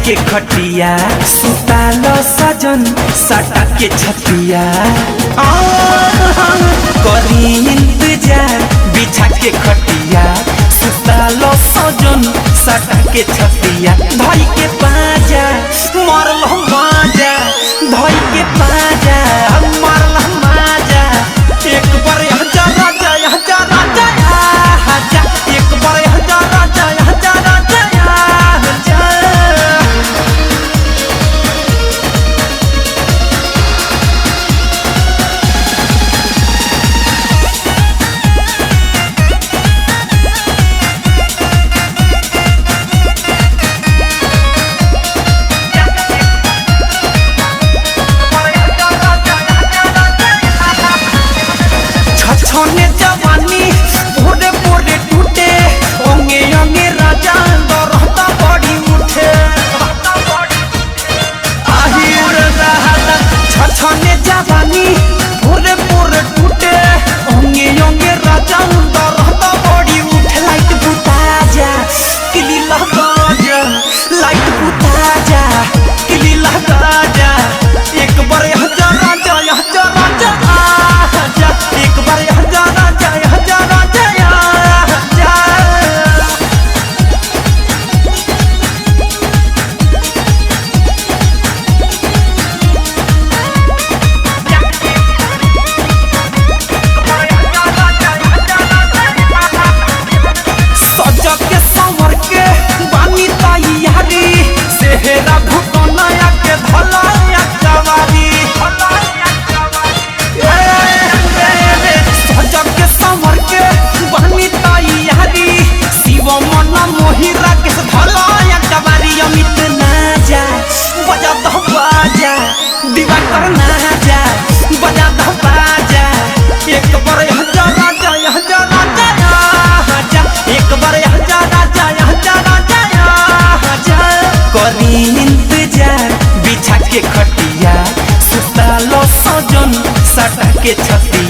के खटिया सुतालो सजन सटा के छतिया करी इंतजार बिछा के खटिया सुतालो सजन सटा के छतिया धई के पाजा मरल माजा धई के पाजा मरल माजा एक बार हजा राजा हजा राजा हजा एक बार हजा राजा हजा राजा छने जवानी भोरे भोरे टूटे ओंगे ओंगे राजा रहता बड़ी उठे आहिर रहता छने जवानी भोरे भोरे टूटे ओंगे ओंगे राजा रहता बड़ी उठे लाइट बुता जा किली लगा जा लाइट बुता जा किली लगा जा एक बार हजार राजा हजार राजा आजा एक बार हजार राजा हजार राजा सजा के संवर के बानी तैयारी सेहरा घुटना के धलाया कवारी सजा के संवर के बानी तैयारी शिव मन मोहिरा के धलाया कवारी अमित ना जा बजा दो बाजा दिवाकर ना जा बजा दो बाजा एक बार हजार राजा हजार राजा आजा एक बार हजार राजा हजार राजा करी इंतजार बिछा के खटिया सुतालो सजन सटा के छतिया।